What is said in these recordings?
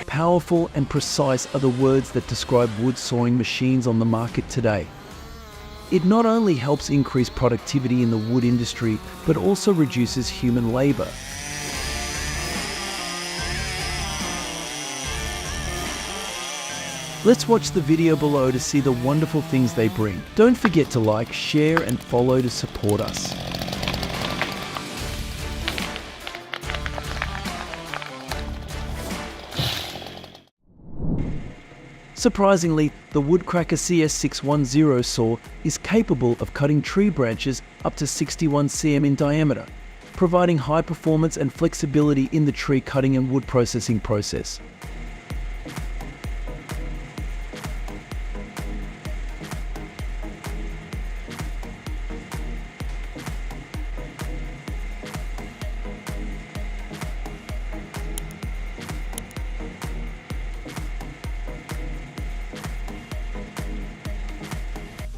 Powerful and precise are the words that describe wood sawing machines on the market today. It not only helps increase productivity in the wood industry, but also reduces human labor. Let's watch the video below to see the wonderful things they bring. Don't forget to like, share, and follow to support us. Surprisingly, the Woodcracker CS610 saw is capable of cutting tree branches up to 61 cm in diameter, providing high performance and flexibility in the tree cutting and wood processing process.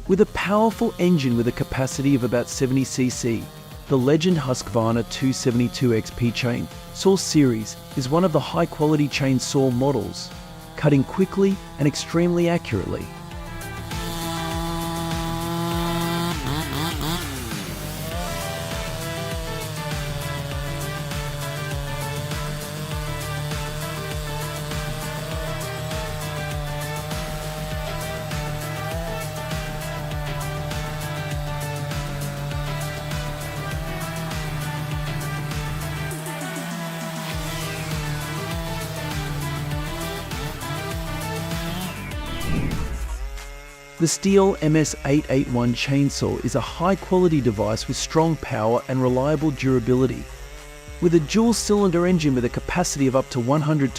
With a powerful engine with a capacity of about 70 cc, the Legend Husqvarna 272 XP chainsaw series is one of the high-quality chainsaw models, cutting quickly and extremely accurately. The Stihl MS881 chainsaw is a high-quality device with strong power and reliable durability. With a dual-cylinder engine with a capacity of up to 121.6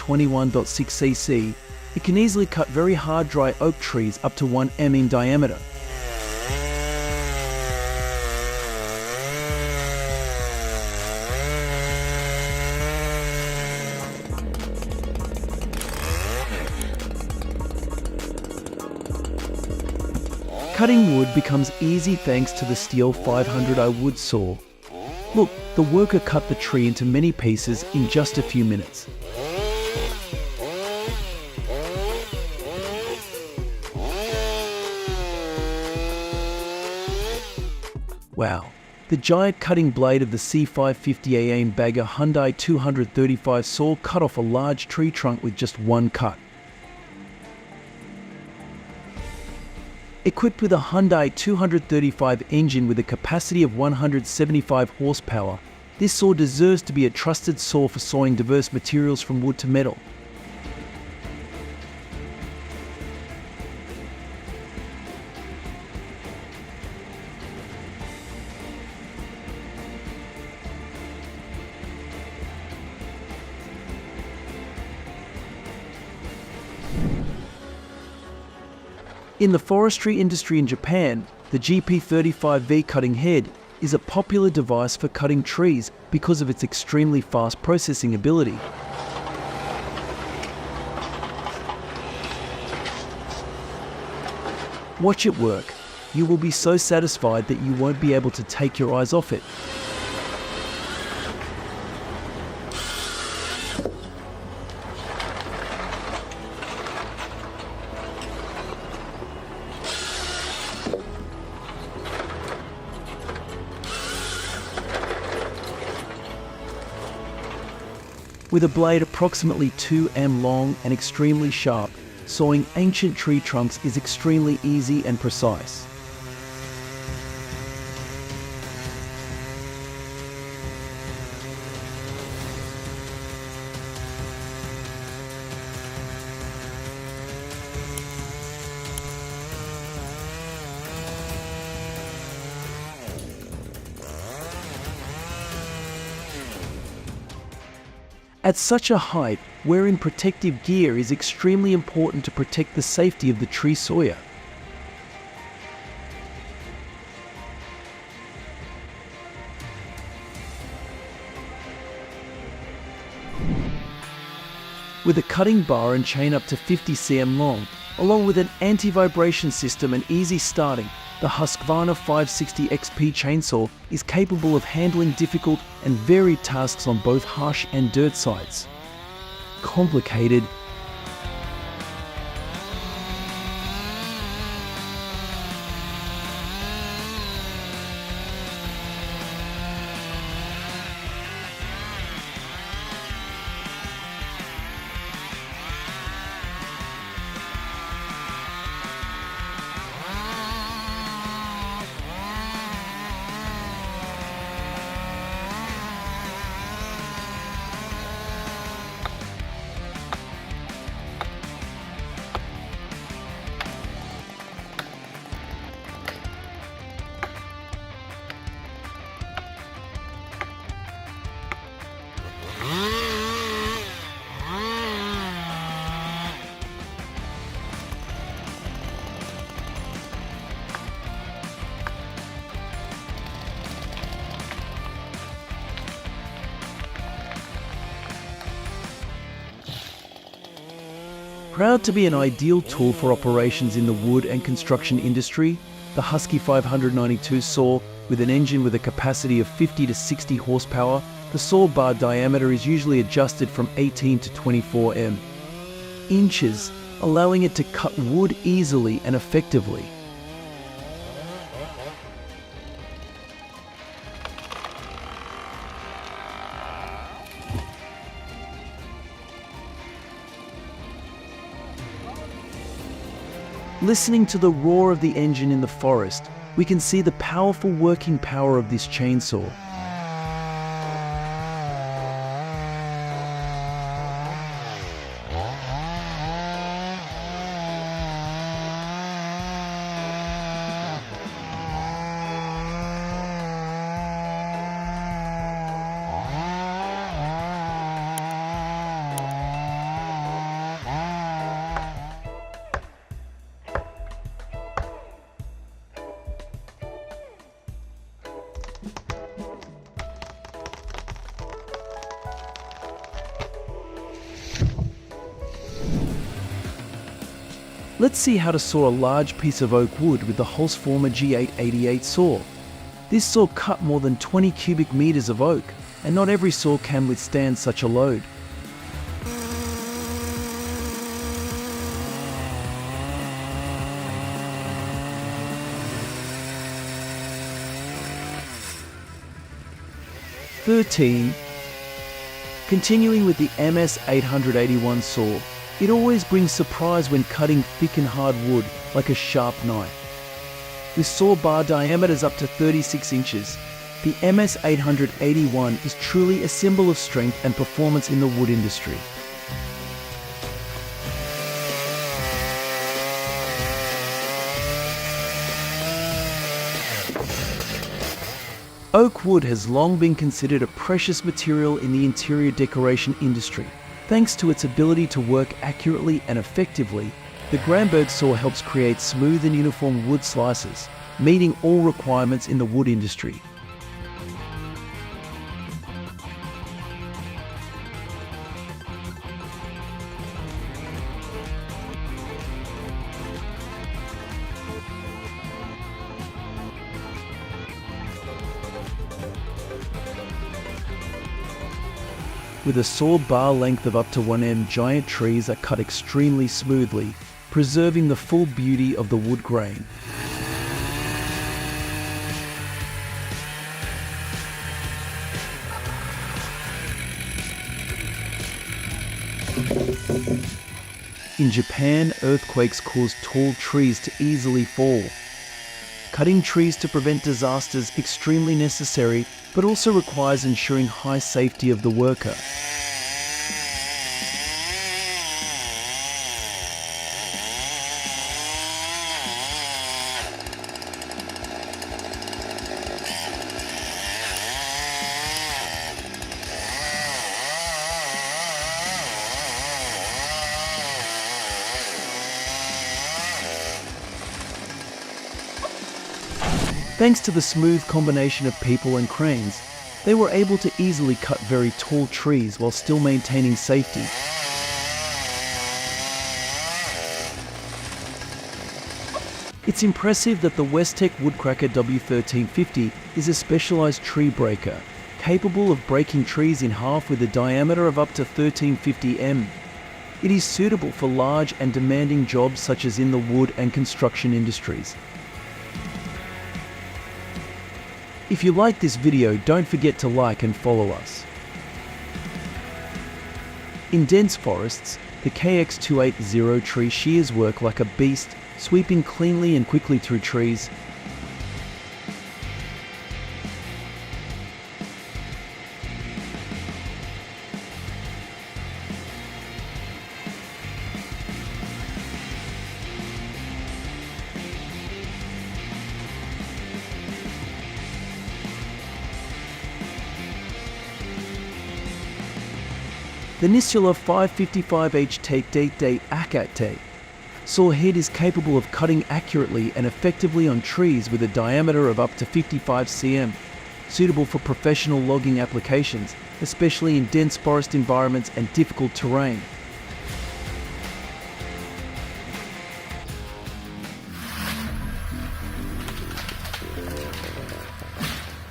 cc, it can easily cut very hard dry oak trees up to 1 m in diameter. Cutting wood becomes easy thanks to the Stihl 500i wood saw. Look, the worker cut the tree into many pieces in just a few minutes. Wow, the giant cutting blade of the C550 bagger Hyundai 235 saw cut off a large tree trunk with just one cut. Equipped with a Hyundai 235 engine with a capacity of 175 horsepower, this saw deserves to be a trusted saw for sawing diverse materials from wood to metal. In the forestry industry in Japan, the GP35V cutting head is a popular device for cutting trees because of its extremely fast processing ability. Watch it work. You will be so satisfied that you won't be able to take your eyes off it. With a blade approximately 2 m long and extremely sharp, sawing ancient tree trunks is extremely easy and precise. At such a height, wearing protective gear is extremely important to protect the safety of the tree sawyer. With a cutting bar and chain up to 50 cm long, along with an anti-vibration system and easy starting, the Husqvarna 560 XP chainsaw is capable of handling difficult and varied tasks on both harsh and dirt sites. Complicated Proud to be an ideal tool for operations in the wood and construction industry, the Husky 592 saw, with an engine with a capacity of 50 to 60 horsepower, the saw bar diameter is usually adjusted from 18 to 24 inches, allowing it to cut wood easily and effectively. Listening to the roar of the engine in the forest, we can see the powerful working power of this chainsaw. Let's see how to saw a large piece of oak wood with the Holzformer G888 saw. This saw cut more than 20 cubic meters of oak, and not every saw can withstand such a load. Continuing with the MS881 saw, it always brings surprise when cutting thick and hard wood like a sharp knife. With saw bar diameters up to 36 inches, the MS881 is truly a symbol of strength and performance in the wood industry. Oak wood has long been considered a precious material in the interior decoration industry. Thanks to its ability to work accurately and effectively, the Gramberg saw helps create smooth and uniform wood slices, meeting all requirements in the wood industry. With a saw bar length of up to 1 m, giant trees are cut extremely smoothly, preserving the full beauty of the wood grain. In Japan, earthquakes cause tall trees to easily fall. Cutting trees to prevent disasters is extremely necessary, but also requires ensuring high safety of the worker. Thanks to the smooth combination of people and cranes, they were able to easily cut very tall trees while still maintaining safety. It's impressive that the Westech Woodcracker W1350 is a specialized tree breaker, capable of breaking trees in half with a diameter of up to 1350 m. It is suitable for large and demanding jobs such as in the wood and construction industries. If you like this video, don't forget to like and follow us. In dense forests, the KX280 tree shears work like a beast, sweeping cleanly and quickly through trees. The Nisula 555H Take Date Date Akat Take saw head is capable of cutting accurately and effectively on trees with a diameter of up to 55 cm, suitable for professional logging applications, especially in dense forest environments and difficult terrain.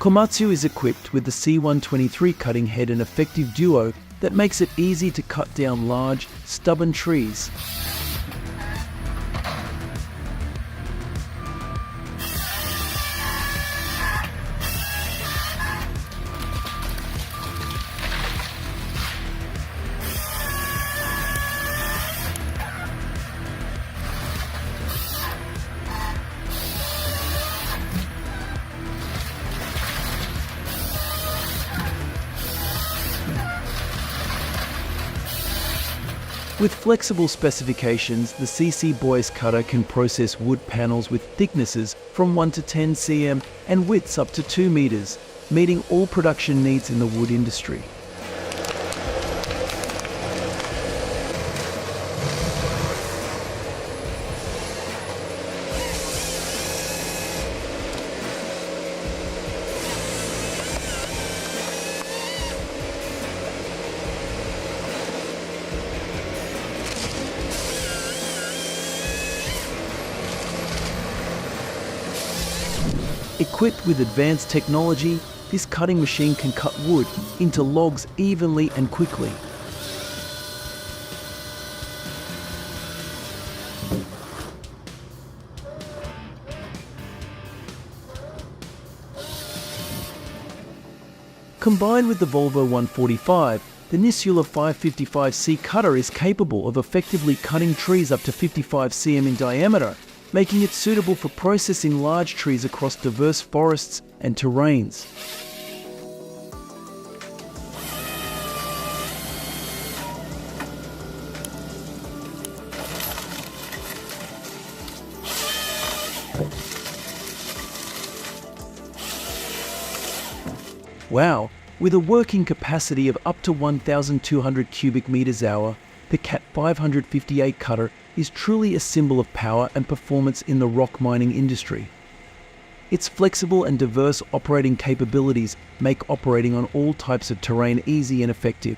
Komatsu is equipped with the C123 cutting head, an effective duo that makes it easy to cut down large, stubborn trees. With flexible specifications, the CC Boyce cutter can process wood panels with thicknesses from 1 to 10 cm and widths up to 2 meters, meeting all production needs in the wood industry. Equipped with advanced technology, this cutting machine can cut wood into logs evenly and quickly. Combined with the Volvo 145, the Nisula 555C cutter is capable of effectively cutting trees up to 55 cm in diameter, making it suitable for processing large trees across diverse forests and terrains. Wow, with a working capacity of up to 1,200 cubic meters hour, the CAT 558 cutter is truly a symbol of power and performance in the rock mining industry. Its flexible and diverse operating capabilities make operating on all types of terrain easy and effective.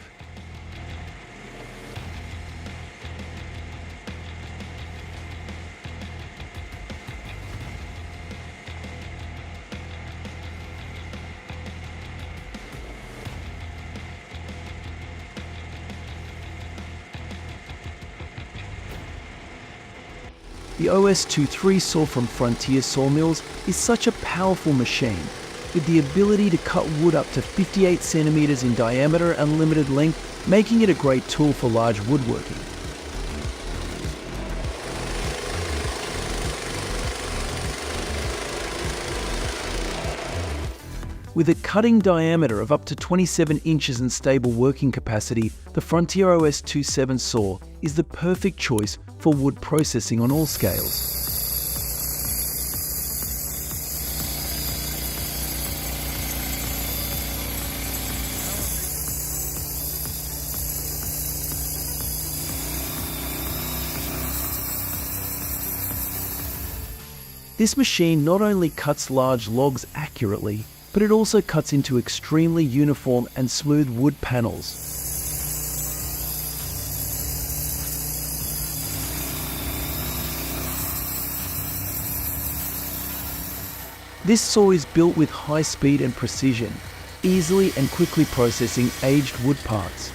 The OS23 saw from Frontier Sawmills is such a powerful machine, with the ability to cut wood up to 58 centimeters in diameter and limited length, making it a great tool for large woodworking. With a cutting diameter of up to 27 inches and stable working capacity, the Frontier OS27 saw is the perfect choice for wood processing on all scales. This machine not only cuts large logs accurately, but it also cuts into extremely uniform and smooth wood panels. This saw is built with high speed and precision, easily and quickly processing aged wood parts.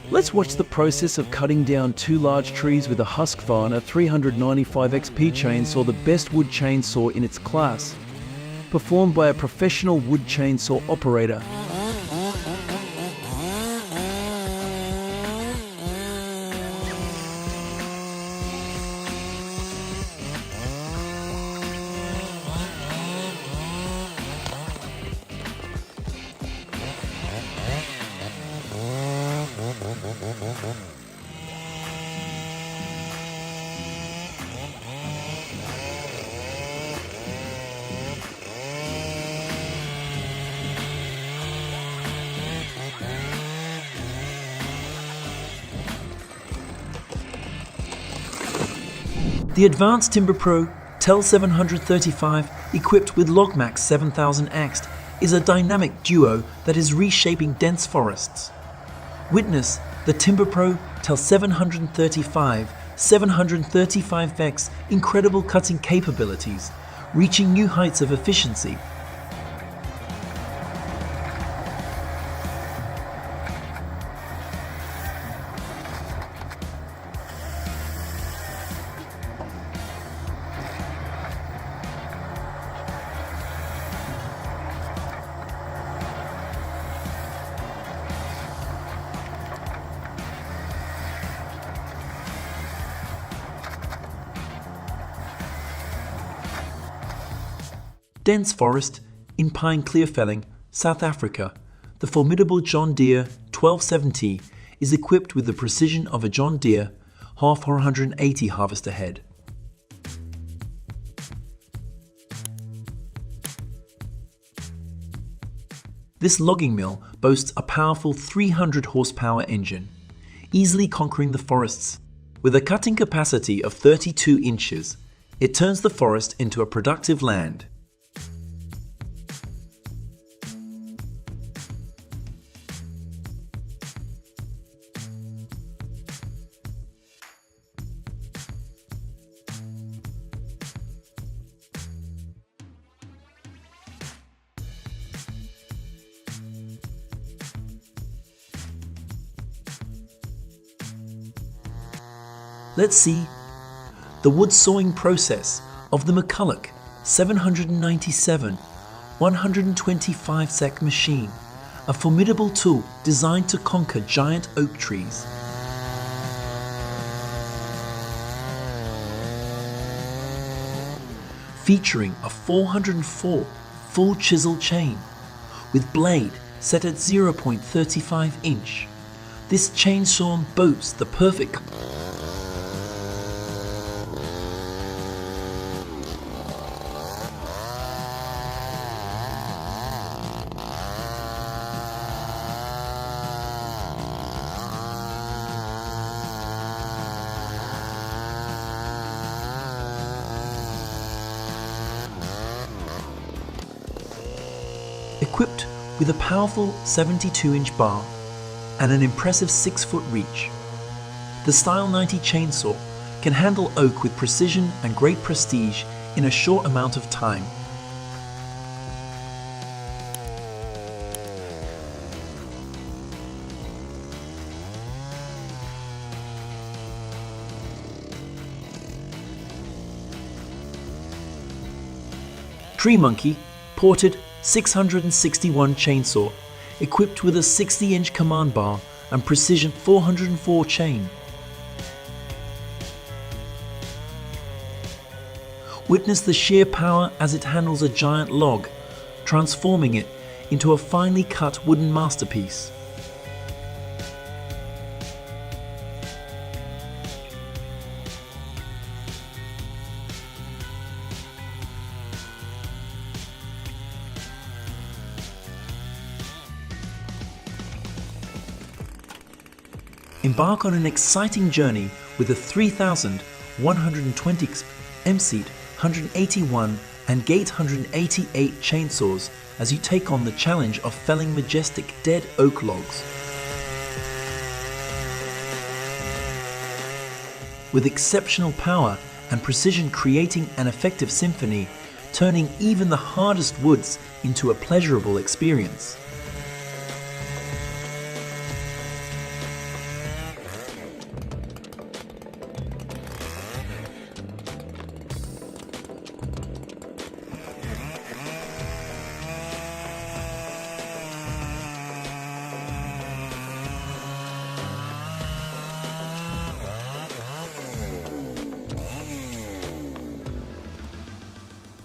Let's watch the process of cutting down 2 large trees with a Husqvarna 395 XP chainsaw, the best wood chainsaw in its class, performed by a professional wood chainsaw operator. The advanced Timber Pro TEL 735, equipped with LogMax 7000X, is a dynamic duo that is reshaping dense forests. Witness the Timber Pro TEL 735's incredible cutting capabilities, reaching new heights of efficiency. Dense forest in Pine Clear Felling, South Africa, the formidable John Deere 1270 is equipped with the precision of a John Deere half 480 harvester head. This logging mill boasts a powerful 300 horsepower engine, easily conquering the forests. With a cutting capacity of 32 inches, it turns the forest into a productive land. Let's see the wood sawing process of the McCulloch 797 125 sec machine, a formidable tool designed to conquer giant oak trees. Featuring a 404 full chisel chain with blade set at 0.35 inch, this chainsaw boasts the perfect equipped with a powerful 72-inch bar and an impressive 6-foot reach. The Style 90 chainsaw can handle oak with precision and great prestige in a short amount of time. Tree Monkey ported 661 chainsaw, equipped with a 60-inch command bar and precision 404 chain. Witness the sheer power as it handles a giant log, transforming it into a finely cut wooden masterpiece. Embark on an exciting journey with the 3,120 M-Seat 181 and Gate 188 chainsaws as you take on the challenge of felling majestic dead oak logs. With exceptional power and precision, creating an effective symphony, turning even the hardest woods into a pleasurable experience.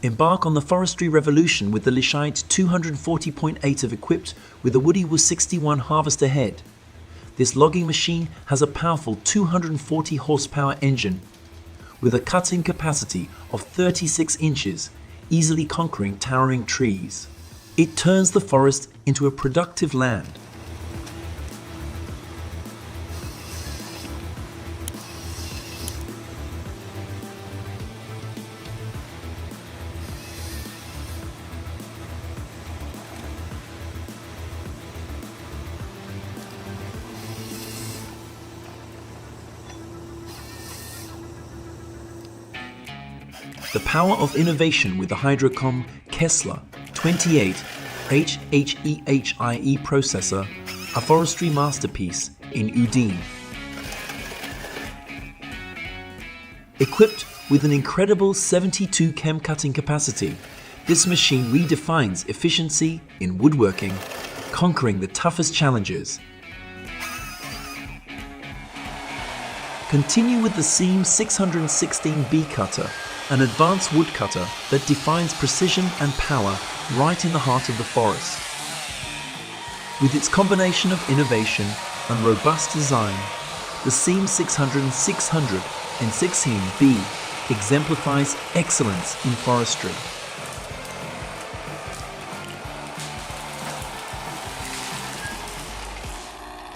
Embark on the forestry revolution with the Lischeit 240.8 of equipped with the Woody Was 61 harvester head. This logging machine has a powerful 240 horsepower engine with a cutting capacity of 36 inches, easily conquering towering trees. It turns the forest into a productive land. the power of innovation with the Hydrocom Kessler 28 HHEHIE processor, a forestry masterpiece in Udine. Equipped with an incredible 72 chem cutting capacity, this machine redefines efficiency in woodworking, conquering the toughest challenges. Continue with the Seam 616B cutter, an advanced wood cutter that defines precision and power right in the heart of the forest. With its combination of innovation and robust design, the Seam 616B exemplifies excellence in forestry.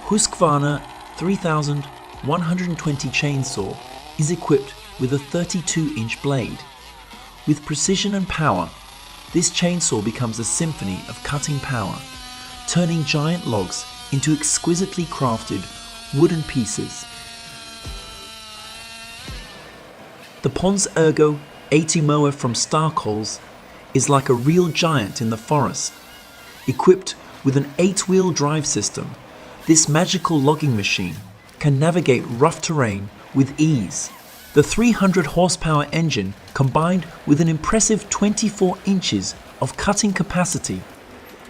Husqvarna 3120 chainsaw is equipped with a 32-inch blade. With precision and power, this chainsaw becomes a symphony of cutting power, turning giant logs into exquisitely crafted wooden pieces. The Pons Ergo Epitome from Starcoals is like a real giant in the forest. Equipped with an 8-wheel drive system, this magical logging machine can navigate rough terrain with ease. The 300 horsepower engine, combined with an impressive 24 inches of cutting capacity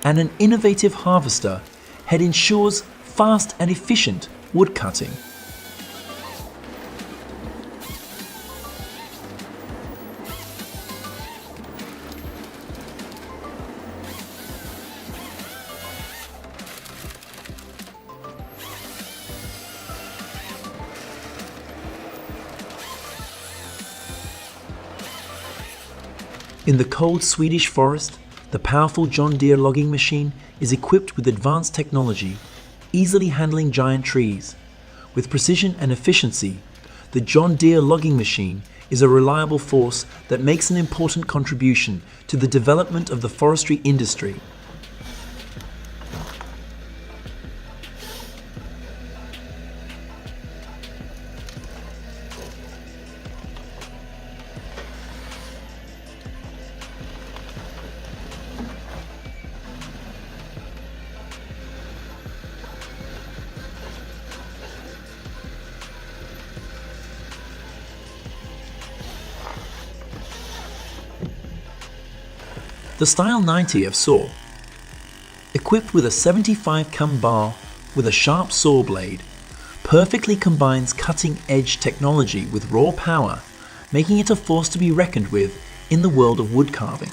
and an innovative harvester head, ensures fast and efficient wood cutting. In the cold Swedish forest, the powerful John Deere logging machine is equipped with advanced technology, easily handling giant trees. With precision and efficiency, the John Deere logging machine is a reliable force that makes an important contribution to the development of the forestry industry. The Style 90 of saw, equipped with a 75 cam bar with a sharp saw blade, perfectly combines cutting-edge technology with raw power, making it a force to be reckoned with in the world of wood carving.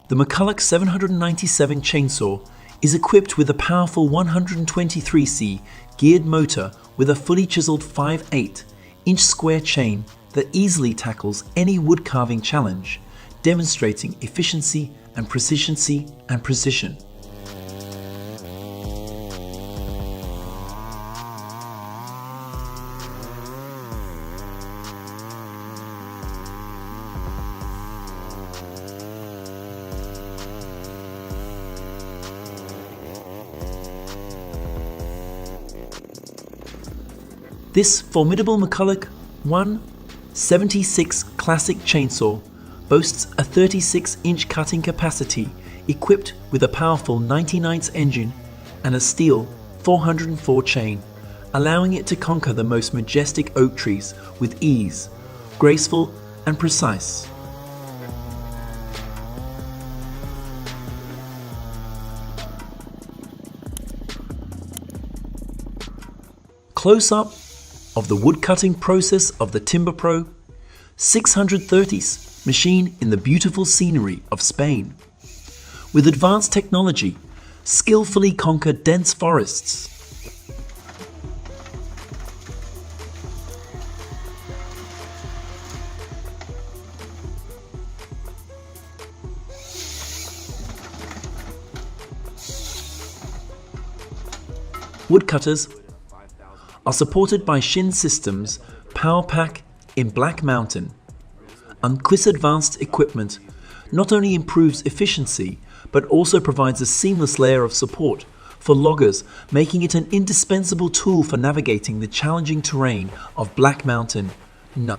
The McCulloch 797 chainsaw is equipped with a powerful 123C geared motor with a fully chiseled 5/8-inch square chain that easily tackles any wood carving challenge, demonstrating efficiency and precision. This formidable McCulloch 176 classic chainsaw boasts a 36-inch cutting capacity, equipped with a powerful 99th engine and a steel 404 chain, allowing it to conquer the most majestic oak trees with ease, graceful and precise. Close-up of the wood-cutting process of the Timber Pro 630s machine in the beautiful scenery of Spain. With advanced technology, skillfully conquer dense forests. Woodcutters are supported by Shin Systems Power Pack in Black Mountain. This advanced equipment not only improves efficiency, but also provides a seamless layer of support for loggers, making it an indispensable tool for navigating the challenging terrain of Black Mountain No.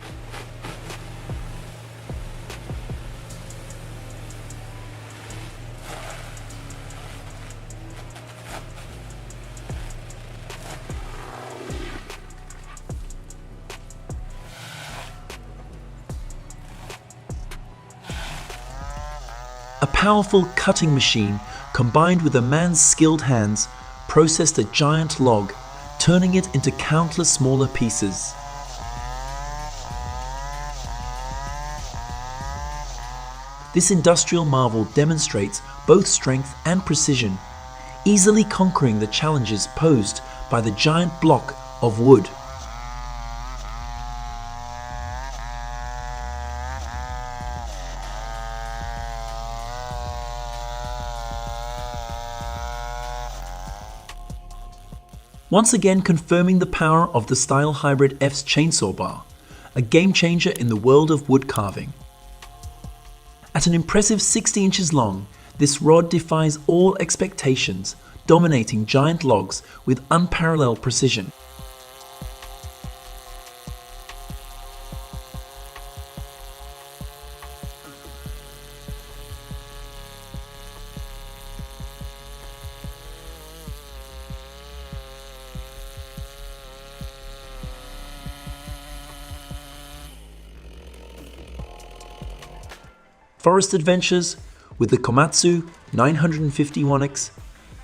A powerful cutting machine combined with a man's skilled hands processed a giant log, turning it into countless smaller pieces. This industrial marvel demonstrates both strength and precision, easily conquering the challenges posed by the giant block of wood. Once again confirming the power of the Style Hybrid F's chainsaw bar, a game changer in the world of wood carving. At an impressive 60 inches long, this rod defies all expectations, dominating giant logs with unparalleled precision. Forest adventures with the Komatsu 951X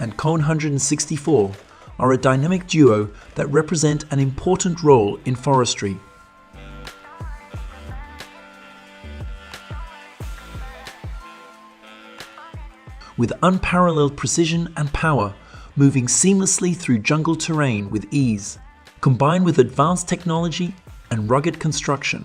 and Kone 164 are a dynamic duo that represent an important role in forestry. With unparalleled precision and power, moving seamlessly through jungle terrain with ease, combined with advanced technology and rugged construction.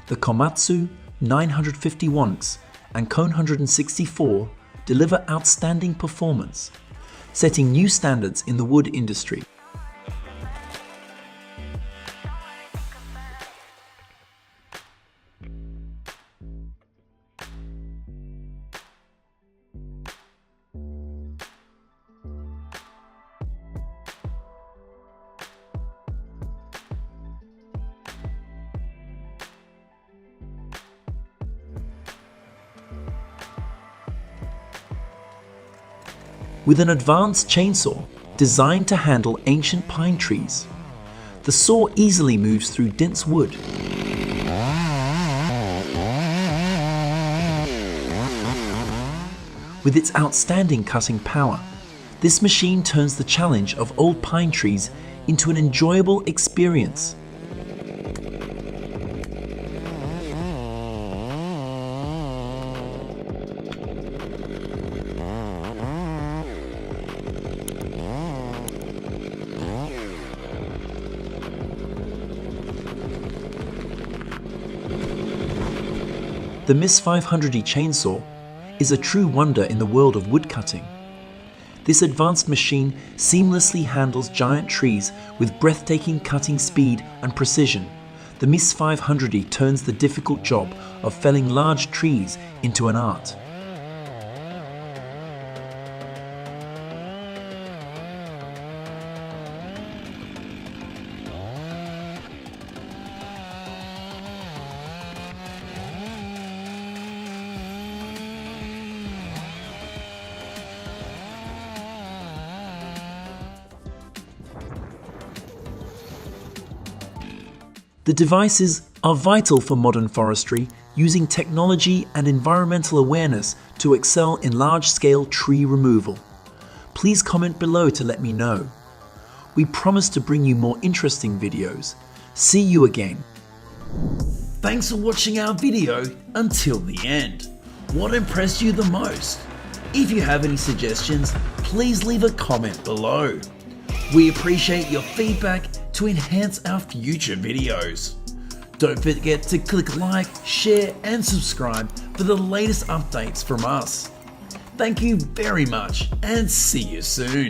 The Komatsu 951X and Kone 164 deliver outstanding performance, setting new standards in the wood industry. With an advanced chainsaw designed to handle ancient pine trees, the saw easily moves through dense wood. With its outstanding cutting power, this machine turns the challenge of old pine trees into an enjoyable experience. The MIS 500E chainsaw is a true wonder in the world of woodcutting. This advanced machine seamlessly handles giant trees with breathtaking cutting speed and precision. The MIS 500E turns the difficult job of felling large trees into an art. The devices are vital for modern forestry, using technology and environmental awareness to excel in large-scale tree removal. Please comment below to let me know. We promise to bring you more interesting videos. See you again. Thanks for watching our video until the end. What impressed you the most? If you have any suggestions, please leave a comment below. We appreciate your feedback to enhance our future videos. Don't forget to click like, share and subscribe for the latest updates from us. Thank you very much and see you soon.